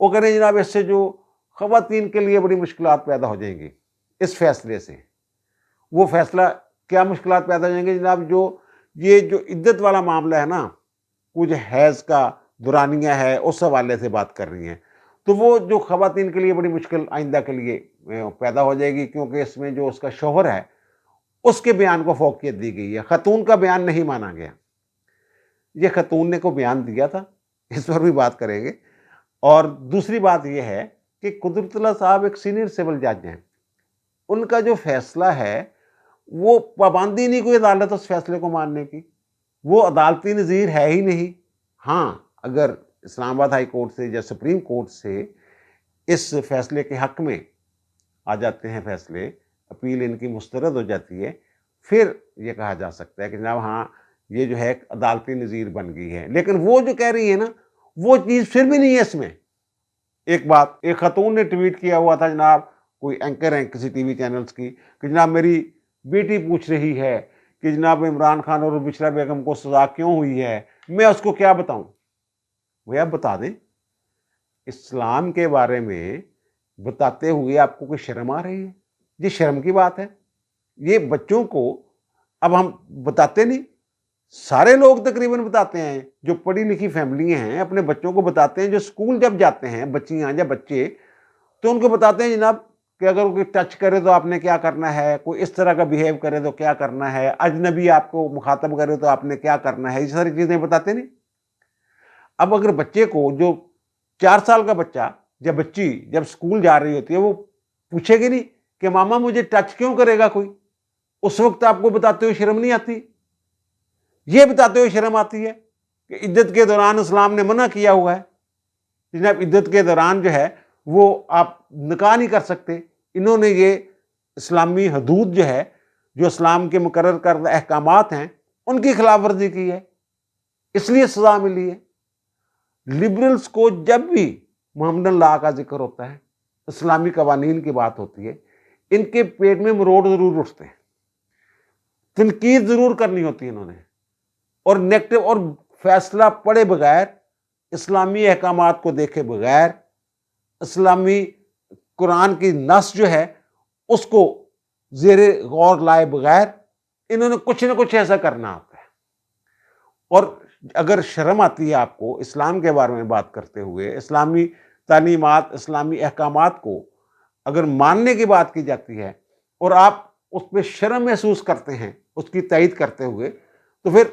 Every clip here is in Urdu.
وہ کہہ رہے ہیں جناب اس سے جو خواتین کے لیے بڑی مشکلات پیدا ہو جائیں گی اس فیصلے سے. وہ فیصلہ کیا مشکلات پیدا ہو جائیں گے جناب؟ یہ جو عدت والا معاملہ ہے نا، کچھ حیض کا دورانیہ ہے، اس حوالے سے بات کر رہی ہیں. تو وہ جو خواتین کے لیے بڑی مشکل آئندہ کے لیے پیدا ہو جائے گی، کیونکہ اس میں جو اس کا شوہر ہے اس کے بیان کو فوقیت دی گئی ہے، خاتون کا بیان نہیں مانا گیا. یہ خاتون نے کو بیان دیا تھا، اس پر بھی بات کریں گے. اور دوسری بات یہ ہے کہ قدرت اللہ صاحب ایک سینئر سول جج ہیں. ان کا جو فیصلہ ہے وہ پابندی نہیں کوئی عدالت اس فیصلے کو ماننے کی، وہ عدالتی نظیر ہے ہی نہیں. ہاں، اگر اسلام آباد ہائی کورٹ سے یا سپریم کورٹ سے اس فیصلے کے حق میں آ جاتے ہیں فیصلے، اپیل ان کی مسترد ہو جاتی ہے، پھر یہ کہا جا سکتا ہے کہ جناب ہاں یہ جو ہے ایک عدالتی نظیر بن گئی ہے. لیکن وہ جو کہہ رہی ہے نا، وہ چیز پھر بھی نہیں ہے اس میں. ایک بات، ایک خاتون نے ٹویٹ کیا ہوا تھا جناب، کوئی اینکر ہیں کسی ٹی وی چینلز کی، کہ جناب میری بیٹی پوچھ رہی ہے کہ جناب عمران خان اور بشرا بیگم کو سزا کیوں ہوئی ہے، میں اس کو کیا بتاؤں. وہ آپ بتا دیں، اسلام کے بارے میں بتاتے ہوئے آپ کو کوئی شرم آ رہی ہے؟ یہ شرم کی بات ہے. یہ بچوں کو اب ہم بتاتے نہیں، سارے لوگ تقریباً بتاتے ہیں، جو پڑھی لکھی فیملیاں ہیں اپنے بچوں کو بتاتے ہیں، جو اسکول جب جاتے ہیں بچیاں یا بچے، تو ان کو بتاتے ہیں جناب کہ اگر کوئی ٹچ کرے تو آپ نے کیا کرنا ہے، کوئی اس طرح کا بیہیو کرے تو کیا کرنا ہے، اجنبی آپ کو مخاطب کرے تو آپ نے کیا کرنا ہے. یہ ساری چیزیں بتاتے نہیں. اب اگر بچے کو، جو 4 سال کا بچہ یا بچی جب اسکول جا رہی ہوتی ہے، وہ پوچھے گی نہیں کہ ماما مجھے ٹچ کیوں کرے گا کوئی، اس وقت آپ کو بتاتے ہوئے شرم نہیں آتی؟ یہ بتاتے ہوئے شرم آتی ہے کہ عدت کے دوران اسلام نے منع کیا ہوا ہے جناب، عدت کے دوران جو ہے وہ آپ نکاح نہیں کر سکتے. انہوں نے یہ اسلامی حدود جو ہے، جو اسلام کے مقرر کردہ احکامات ہیں، ان کی خلاف ورزی کی ہے، اس لیے سزا ملی ہے. لبرلز کو جب بھی محمد لا کا ذکر ہوتا ہے، اسلامی قوانین کی بات ہوتی ہے، ان کے پیٹ میں مروڑ ضرور اٹھتے ہیں، تنقید ضرور کرنی ہوتی ہے انہوں نے، اور نیگیٹو اور فیصلہ پڑے بغیر، اسلامی احکامات کو دیکھے بغیر، اسلامی قرآن کی نص جو ہے اس کو زیر غور لائے بغیر انہوں نے کچھ نہ کچھ ایسا کرنا ہوتا ہے. اور اگر شرم آتی ہے آپ کو اسلام کے بارے میں بات کرتے ہوئے، اسلامی تعلیمات، اسلامی احکامات کو اگر ماننے کی بات کی جاتی ہے اور آپ اس پہ شرم محسوس کرتے ہیں اس کی تائید کرتے ہوئے، تو پھر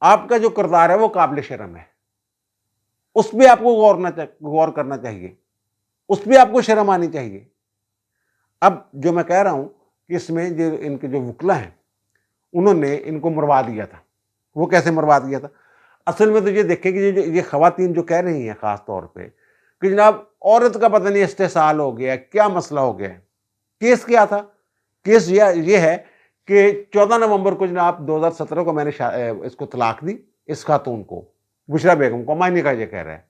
آپ کا جو کردار ہے وہ قابل شرم ہے. اس پہ آپ کو غور کرنا چاہیے، اس پہ آپ کو شرم آنی چاہیے. اب جو میں کہہ رہا ہوں کہ اس میں جو ان کے جو وکلا ہیں انہوں نے ان کو مروا دیا تھا. وہ کیسے مروا دیا تھا؟ اصل میں تو یہ دیکھیں کہ یہ خواتین جو کہہ رہی ہیں خاص طور پہ کہ جناب عورت کا پتہ نہیں استحصال ہو گیا، کیا مسئلہ ہو گیا ہے. کیس کیا تھا؟ کیس یہ ہے کہ 14 نومبر کو جناب 2017 کو میں نے اس کو طلاق دی، اس خاتون کو، بشرا بیگم کو، معنی کا یہ کہہ رہا ہے.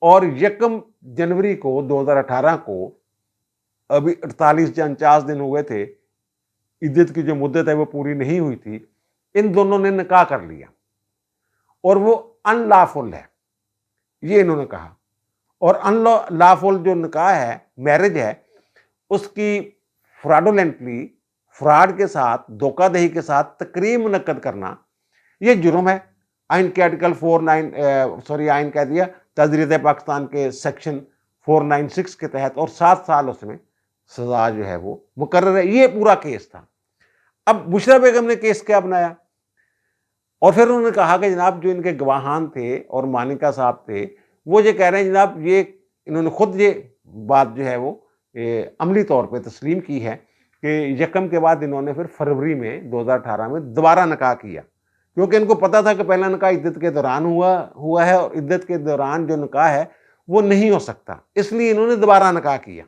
اور 1 جنوری کو 2018 کو، ابھی 48 یا 49 دن ہوئے تھے، عدت کی جو مدت ہے وہ پوری نہیں ہوئی تھی، ان دونوں نے نکاح کر لیا اور وہ ان لافل ہے، یہ انہوں نے کہا. اور ان لافل جو نکاح ہے، میرج ہے، اس کی فراڈولنٹلی، فراڈ کے ساتھ، دھوکہ دہی کے ساتھ تقریب منعقد کرنا یہ جرم ہے. آئین کے آرٹیکل 49 آئین کہہ دیا تجدید پاکستان کے سیکشن 496 کے تحت، اور 7 سال اس میں سزا جو ہے وہ مقرر ہے. یہ پورا کیس تھا. اب بشرا بیگم نے کیس کیا بنایا، اور پھر انہوں نے کہا کہ جناب جو ان کے گواہان تھے اور مانیکا صاحب تھے، وہ یہ کہہ رہے ہیں جناب، یہ انہوں نے خود یہ بات جو ہے وہ عملی طور پہ تسلیم کی ہے کہ 1 کے بعد انہوں نے پھر فروری میں 2018 میں دوبارہ نکاح کیا، کیونکہ ان کو پتا تھا کہ پہلا نکاح عدت کے دوران ہوا ہے، اور عدت کے دوران جو نکاح ہے وہ نہیں ہو سکتا، اس لیے انہوں نے دوبارہ نکاح کیا.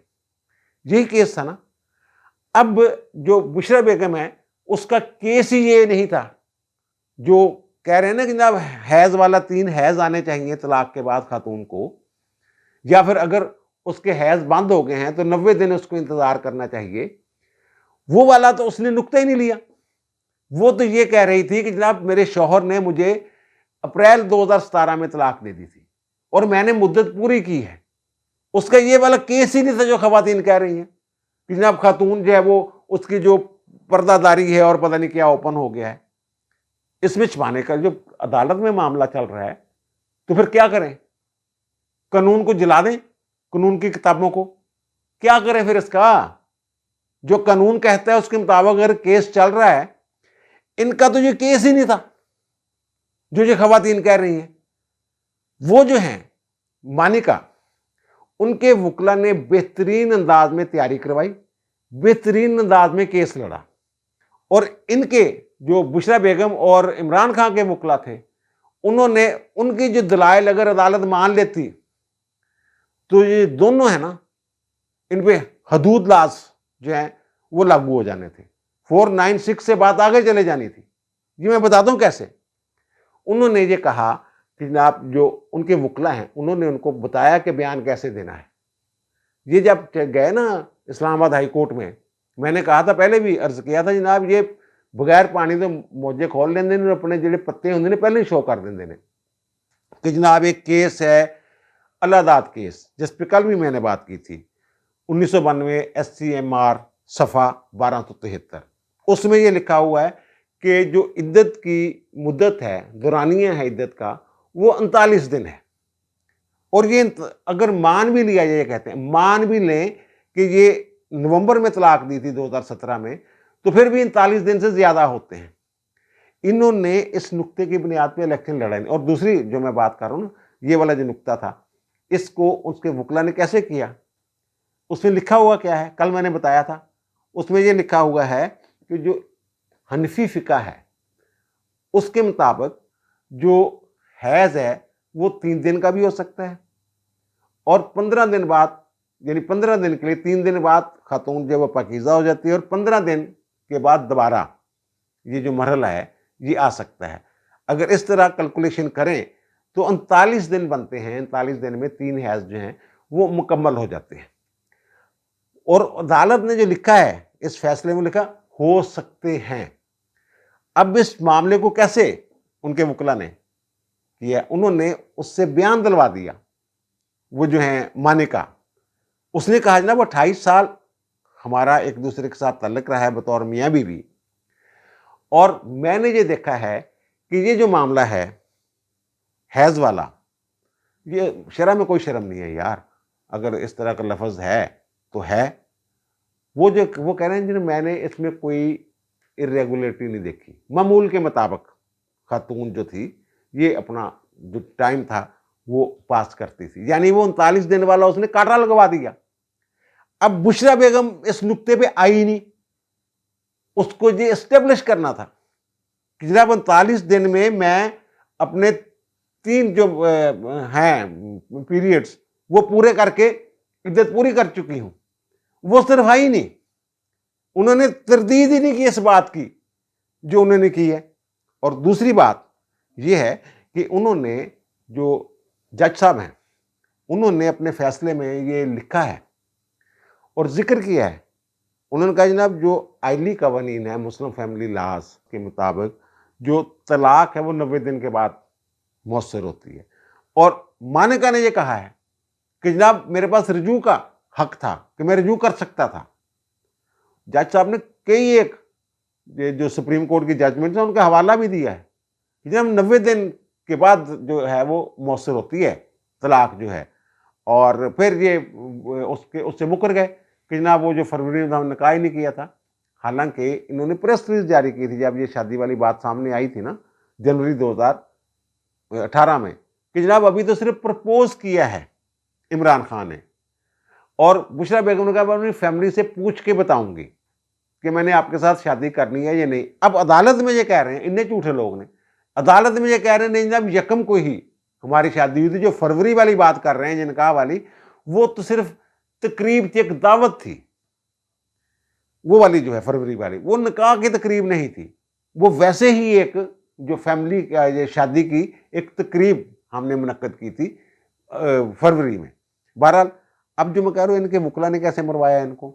یہی کیس تھا نا. اب جو بشرا بیگم ہے اس کا کیس ہی یہ نہیں تھا، جو کہہ رہے ہیں نا کہ جناب حیض والا 3 حیض آنے چاہیے طلاق کے بعد خاتون کو، یا پھر اگر اس کے حیض بند ہو گئے ہیں تو 90 دن اس کو انتظار کرنا چاہیے. وہ والا تو اس نے نقطہ ہی نہیں لیا. وہ تو یہ کہہ رہی تھی کہ جناب میرے شوہر نے مجھے اپریل 2017 میں طلاق دے دی تھی اور میں نے مدت پوری کی ہے، اس کا یہ والا کیس ہی نہیں تھا جو خواتین کہہ رہی ہیں کہ جناب خاتون جو ہے وہ اس کی جو پردہ داری ہے اور پتہ نہیں کیا اوپن ہو گیا ہے. اس میں چھپانے کا جو عدالت میں معاملہ چل رہا ہے تو پھر کیا کریں؟ قانون کو جلا دیں؟ قانون کی کتابوں کو کیا کریں پھر؟ اس کا جو قانون کہتا ہے اس کے مطابق اگر کیس چل رہا ہے، ان کا تو یہ کیس ہی نہیں تھا جو یہ خواتین کہہ رہی ہیں. وہ جو ہیں مانیکا، ان کے وکلا نے بہترین انداز میں تیاری کروائی، بہترین انداز میں کیس لڑا، اور ان کے جو بشرا بیگم اور عمران خان کے وکلا تھے، انہوں نے ان کی جو دلائل اگر عدالت مان لیتی تو یہ دونوں ہیں نا، ان پہ حدود لاز جو ہیں وہ لاگو ہو جانے تھے. 496 سے بات آگے چلے جانی تھی. یہ میں بتاتا ہوں کیسے. انہوں نے یہ کہا کہ جناب جو ان کے وکلا ہیں انہوں نے ان کو بتایا کہ بیان کیسے دینا ہے. یہ جب گئے نا اسلام آباد ہائی کورٹ میں نے کہا تھا، پہلے بھی عرض کیا تھا، جناب یہ بغیر پانی تو موجے کھول لیندے نے، اپنے جڑے پتے ہوندے نے پہلے ہی شو کر دیندے نے کہ جناب ایک کیس ہے اللہ داد کیس، جس پہ کل بھی میں نے بات کی تھی، 1992 SCMR صفحہ 1273. اس میں یہ لکھا ہوا ہے کہ جو عدت کی مدت ہے، دورانیہ ہے عدت کا، وہ 39 دن ہے. اور یہ اگر مان بھی لیا جائے، یہ کہتے ہیں مان بھی لیں کہ یہ نومبر میں طلاق دی تھی 2017 میں، تو پھر بھی 39 دن سے زیادہ ہوتے ہیں. انہوں نے اس نقطے کی بنیاد پہ الیکشن لڑا نہیں. اور دوسری جو میں بات کر رہا ہوں نا، یہ والا جو نقطہ تھا، اس کو اس کے وکلا نے کیسے کیا؟ اس میں لکھا ہوا کیا ہے؟ کل میں نے بتایا تھا. اس میں یہ لکھا ہوا ہے کہ جو حنفی فقہ ہے اس کے مطابق جو حیض ہے وہ 3 دن کا بھی ہو سکتا ہے، اور 15 دن بعد، یعنی 15 دن کے لیے 3 دن بعد خاتون جب وہ پاکیزہ ہو جاتی ہے، اور 15 دن کے بعد دوبارہ یہ جو مرحلہ ہے یہ آ سکتا ہے. اگر اس طرح کیلکولیشن کریں تو 39 دن بنتے ہیں. 39 دن میں 3 حیض جو ہیں وہ مکمل ہو جاتے ہیں. اور عدالت نے جو لکھا ہے اس فیصلے میں لکھا ہو سکتے ہیں. اب اس معاملے کو کیسے ان کے وکلا نے کیا؟ انہوں نے اس سے بیان دلوا دیا. وہ جو ہیں مانیکا، اس نے کہا جناب 28 سال ہمارا ایک دوسرے کے ساتھ تعلق رہا ہے بطور میاں بیوی، اور میں نے یہ دیکھا ہے کہ یہ جو معاملہ ہے حیض والا، یہ شرع میں کوئی شرم نہیں ہے یار. اگر اس طرح کا لفظ ہے تو ہے. وہ کہہ رہے ہیں جنہوں میں نے اس میں کوئی irregularity نہیں دیکھی. معمول کے مطابق خاتون جو تھی یہ اپنا جو ٹائم تھا وہ پاس کرتی تھی، یعنی وہ 39 دن والا اس نے کاٹا لگوا دیا. اب بشرا بیگم اس نقطے پہ آئی نہیں. اس کو یہ اسٹیبلش کرنا تھا کہ جناب 39 دن میں اپنے 3 جو ہیں پیریڈز وہ پورے کر کے عدت پوری کر چکی ہوں. وہ صرف آئی نہیں، انہوں نے تردید ہی نہیں کی اس بات کی جو انہوں نے کی ہے. اور دوسری بات یہ ہے کہ انہوں نے جو جج صاحب ہیں انہوں نے اپنے فیصلے میں یہ لکھا ہے اور ذکر کیا ہے. انہوں نے کہا جناب جو آئلی قوانین ہے مسلم فیملی لاز کے مطابق جو طلاق ہے وہ 90 دن کے بعد مؤثر ہوتی ہے. اور مانیکا نے یہ کہا ہے کہ جناب میرے پاس رجوع کا حق تھا کہ میں رجوع کر سکتا تھا. جج صاحب نے کئی ایک جو سپریم کورٹ کی ججمنٹ ہے ان کا حوالہ بھی دیا ہے کہ جناب 90 دن کے بعد جو ہے وہ مؤثر ہوتی ہے طلاق جو ہے. اور پھر یہ اس سے مکر گئے کہ جناب وہ جو فروری میں نکاح ہی نہیں کیا تھا. حالانکہ انہوں نے پریس ریلیز جاری کی تھی جب یہ شادی والی بات سامنے آئی تھی نا جنوری 2018 میں کہ جناب ابھی تو صرف پرپوز کیا ہے عمران خان نے. اور بشرا بیگم نے کہا میں اپنی فیملی سے پوچھ کے بتاؤں گی کہ میں نے آپ کے ساتھ شادی کرنی ہے یا نہیں. اب عدالت میں یہ کہہ رہے ہیں، انہیں جھوٹے لوگ نے عدالت میں یہ کہہ رہے ہیں نہیں جناب یکم کو ہی ہماری شادی ہوئی تھی. جو فروری والی بات کر رہے ہیں جو نکاح والی، وہ تو صرف تقریب تھی، ایک دعوت تھی. وہ والی جو ہے فروری والی وہ نکاح کی تقریب نہیں تھی، وہ ویسے ہی ایک جو فیملی یہ شادی کی ایک تقریب ہم نے منعقد کی تھی فروری میں. بہرحال اب جو میں کہہ رہا ہوں ان کے وکلا نے کیسے مروایا ان کو.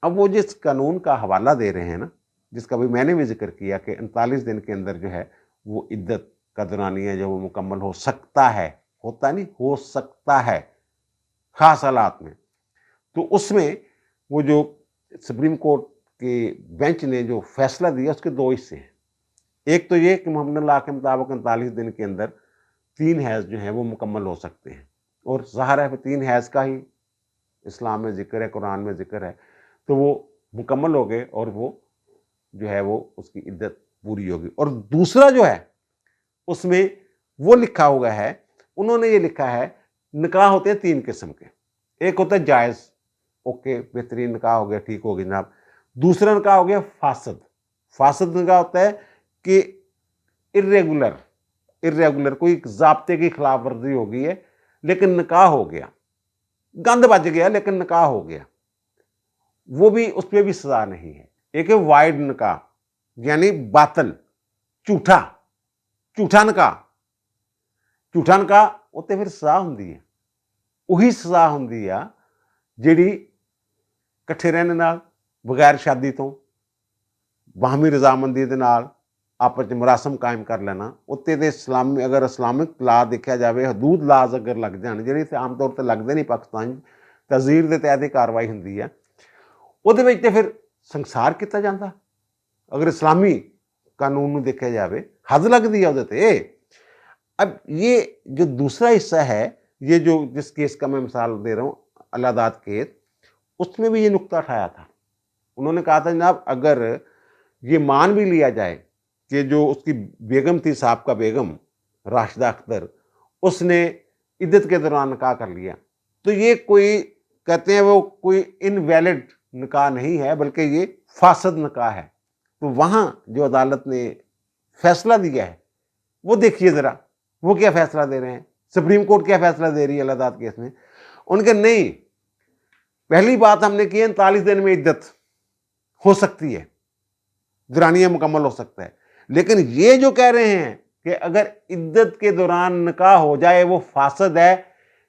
اب وہ جس قانون کا حوالہ دے رہے ہیں نا، جس کا بھی میں نے بھی ذکر کیا کہ 39 دن کے اندر جو ہے وہ عدت کا دورانیہ جو وہ مکمل ہو سکتا ہے، ہوتا نہیں، ہو سکتا ہے. خاص حالات میں. تو اس میں وہ جو سپریم کورٹ کے بینچ نے جو فیصلہ دیا اس کے دو حصے ہیں. ایک تو یہ کہ محمد اللہ کے مطابق 39 دن کے اندر 3 حیض جو ہیں وہ مکمل ہو سکتے ہیں، اور ظاہر ہے 3 حیض کا ہی اسلام میں ذکر ہے، قرآن میں ذکر ہے، تو وہ مکمل ہو گئے اور وہ جو ہے وہ اس کی عدت پوری ہوگی. اور دوسرا جو ہے اس میں وہ لکھا ہوا ہے، انہوں نے یہ لکھا ہے نکاح ہوتے ہیں 3 قسم کے. ایک ہوتا ہے جائز، اوکے بہترین نکاح ہو گیا، ٹھیک ہو گیا جناب. دوسرا نکاح ہو گیا فاسد. فاسد نکاح ہوتا ہے کہ ارریگولر کوئی ضابطے کی خلاف ورزی ہو گئی ہے لیکن نکاح ہو گیا، گند بچ گیا لیکن نکاح ہو گیا، وہ بھی اس پہ بھی سزا نہیں ہے. ایک ہے وائڈ نکاح، یعنی باطل، جھوٹا نکاح. جھوٹا نکاح ਉੱਤੇ ਫਿਰ ਸਜ਼ਾ ਹੁੰਦੀ ਹੈ. ਉਹੀ ਸਜ਼ਾ ਹੁੰਦੀ ਆ ਜਿਹੜੀ ਇਕੱਠੇ ਰਹਿਣ ਨਾਲ, ਬਗੈਰ ਸ਼ਾਦੀ ਤੋਂ, ਬਾਹਮੀ ਰਜ਼ਾਮੰਦੀ ਦੇ ਨਾਲ ਆਪਸ 'ਚ ਮੁਰਾਸਮ ਕਾਇਮ ਕਰ ਲੈਣਾ. ਉੱਤੇ ਦੇ ਇਸਲਾਮੀ, ਅਗਰ ਇਸਲਾਮਿਕ ਲਾ ਦੇਖਿਆ ਜਾਵੇ, ਹਦੂਦ ਲਾਜ਼ ਅਗਰ ਲੱਗ ਜਾਣ, ਜਿਹੜੇ ਤੇ ਆਮ ਤੌਰ 'ਤੇ ਲੱਗਦੇ ਨਹੀਂ ਪਾਕਿਸਤਾਨ 'ਚ, ਤਜ਼ੀਰ ਦੇ ਤਹਿਤ ਇਹ ਕਾਰਵਾਈ ਹੁੰਦੀ ਆ, ਉਹਦੇ ਵਿੱਚ ਤੇ ਫਿਰ ਸੰਸਾਰ ਕੀਤਾ ਜਾਂਦਾ. ਅਗਰ ਇਸਲਾਮੀ ਕਾਨੂੰਨ ਨੂੰ ਦੇਖਿਆ ਜਾਵੇ ਹੱਦ ਲੱਗਦੀ ਆ ਉਹਦੇ ਤੇ. اب یہ جو دوسرا حصہ ہے، یہ جو جس کیس کا میں مثال دے رہا ہوں، اللہ داد کیس، اس میں بھی یہ نقطہ اٹھایا تھا. انہوں نے کہا تھا جناب اگر یہ مان بھی لیا جائے کہ جو اس کی بیگم تھی، سابقہ بیگم راشدہ اختر، اس نے عدت کے دوران نکاح کر لیا، تو یہ کوئی کہتے ہیں وہ کوئی انویلڈ نکاح نہیں ہے بلکہ یہ فاسد نکاح ہے. تو وہاں جو عدالت نے فیصلہ دیا ہے وہ دیکھیے ذرا، وہ کیا فیصلہ دے رہے ہیں. سپریم کورٹ کیا فیصلہ دے رہی ہے اللہ داد کیس میں. ان کے نہیں، پہلی بات ہم نے کی 39 دن میں عدت ہو سکتی ہے، دورانیہ مکمل ہو سکتا ہے. لیکن یہ جو کہہ رہے ہیں کہ اگر عدت کے دوران نکاح ہو جائے وہ فاسد ہے،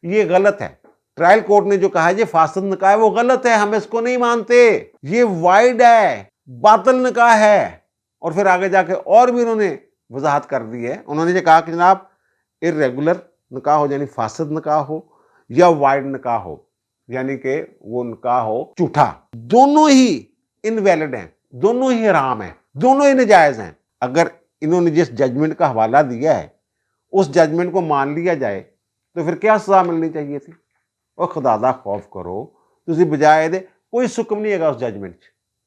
یہ غلط ہے. ٹرائل کورٹ نے جو کہا ہے یہ فاسد نکاح ہے وہ غلط ہے، ہم اس کو نہیں مانتے. یہ وائڈ ہے، باطل نکاح ہے. اور پھر آگے جا کے اور بھی انہوں نے وضاحت کر دی ہے. انہوں نے یہ کہا کہ جناب ارریگولر نکاح ہو یعنی فاسد نکاح ہو، یا وائڈ نکاح ہو یعنی کہ وہ نکاح ہو جھوٹا، دونوں ہی انویلڈ ہیں، دونوں ہی حرام ہیں، دونوں ہی نجائز ہیں. اگر انہوں نے جس ججمنٹ کا حوالہ دیا ہے اس ججمنٹ کو مان لیا جائے تو پھر کیا سزا ملنی چاہیے تھی. اور خدا دا خوف کرو، تسی بجائے دے کوئی سکم نہیں ہے گا اس ججمنٹ،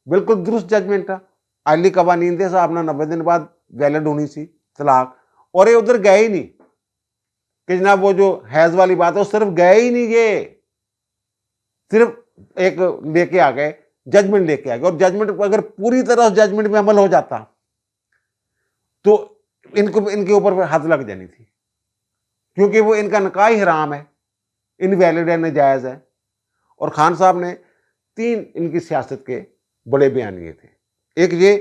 بالکل درست ججمنٹ ہے. عالی قوانین دے صاحب نے 90 دن بعد ویلڈ ہونی سی طلاق، اور یہ ادھر گئے ہی نہیں کہ جناب وہ جو حیض والی بات ہے وہ صرف گئے ہی نہیں، یہ صرف ایک لے کے آ گئے، ججمنٹ لے کے آ گئے. اور ججمنٹ اگر پوری طرح اس ججمنٹ میں عمل ہو جاتا تو ان کے اوپر حد لگ جانی تھی، کیونکہ وہ ان کا نکاح ہی حرام ہے، انویلڈ ہے، ناجائز ہے. اور خان صاحب نے 3 ان کی سیاست کے بڑے بیانیے تھے. ایک یہ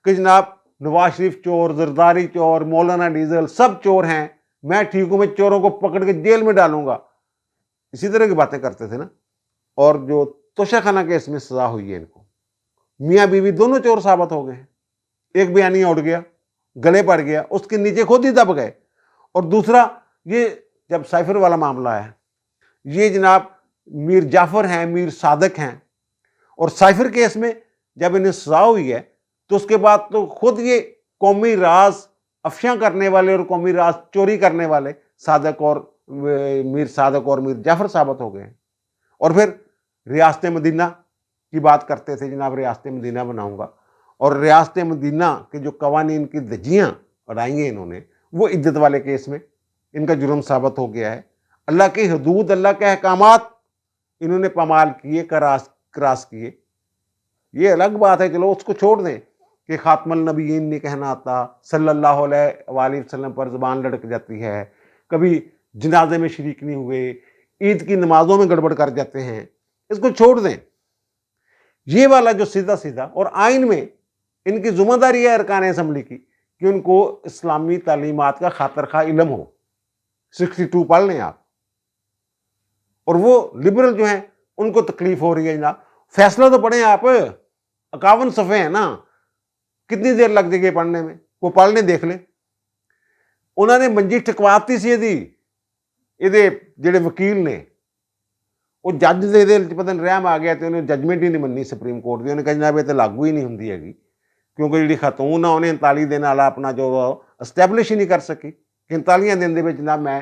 کہ جناب نواز شریف چور، زرداری چور، مولانا ڈیزل سب چور ہیں، میں ٹھیک ہوں، میں چوروں کو پکڑ کے جیل میں ڈالوں گا، اسی طرح کی باتیں کرتے تھے نا. اور جو توشہ خانہ کیس میں سزا ہوئی ہے ان کو، میاں بیوی دونوں چور ثابت ہو گئے ہیں. ایک بیانیہ اڑ گیا، گلے پڑ گیا، اس کے نیچے خود ہی دب گئے. اور دوسرا یہ جب سائفر والا معاملہ ہے، یہ جناب میر جعفر ہیں، میر صادق ہیں، اور سائفر کیس میں جب انہیں سزا ہوئی ہے تو اس کے بعد تو خود یہ قومی راز افشاں کرنے والے اور قومی راز چوری کرنے والے صادق اور میر صادق اور میر جعفر ثابت ہو گئے ہیں. اور پھر ریاست مدینہ کی بات کرتے تھے، جناب ریاست مدینہ بناؤں گا، اور ریاست مدینہ کے جو قوانین کی دھجیاں اڑائی ہیں انہوں نے، وہ عدت والے کیس میں ان کا جرم ثابت ہو گیا ہے. اللہ کی حدود، اللہ کے احکامات انہوں نے پامال کیے، کراس کیے. یہ الگ بات ہے، چلو اس کو چھوڑ دیں کہ خاتم النبیین نہیں کہنا آتا، صلی اللہ علیہ وآلہ وسلم پر زبان لڑک جاتی ہے، کبھی جنازے میں شریک نہیں ہوئے، عید کی نمازوں میں گڑبڑ کر جاتے ہیں، اس کو چھوڑ دیں. یہ والا جو سیدھا اور آئین میں ان کی ذمہ داری ہے ارکان اسمبلی کی کہ ان کو اسلامی تعلیمات کا خاطر خواہ علم ہو. 62 پڑھ لیں آپ. اور وہ لبرل جو ہیں ان کو تکلیف ہو رہی ہے جناب، فیصلہ تو پڑھیں آپ، 51 صفحے ہیں نا، کتنی دیر لگ جائے گی پڑھنے میں؟ وہ پڑھ لیں، دیکھ لیں. انہوں نے منجی ٹھکواتی سی دی، یہ جڑے وکیل نے ਉਹ ਜੱਜ ਦੇ ਦਿਲ 'ਚ ਪਤਾ ਨਹੀਂ ਰਹਿਮ ਆ ਗਿਆ ਤੇ ਉਹਨੇ ਜੱਜਮੈਂਟ ਹੀ ਨਹੀਂ ਮੰਨੀ ਸੁਪਰੀਮ ਕੋਰਟ ਦੀ। ਉਹਨੇ ਕਿਹਾ ਜਨਾਬ ਇਹ ਤਾਂ ਲਾਗੂ ਹੀ ਨਹੀਂ ਹੁੰਦੀ ਹੈਗੀ, ਕਿਉਂਕਿ ਜਿਹੜੀ ਖਤੂਨ ਆ ਉਹਨੇ 39 ਦਿਨ ਵਾਲਾ ਆਪਣਾ ਜੋ ਐਸਟੈਬਲਿਸ਼ ਹੀ ਨਹੀਂ ਕਰ ਸਕੀ ਕਿ 39 ਦਿਨ ਦੇ ਵਿੱਚ ਜਨਾਬ ਮੈਂ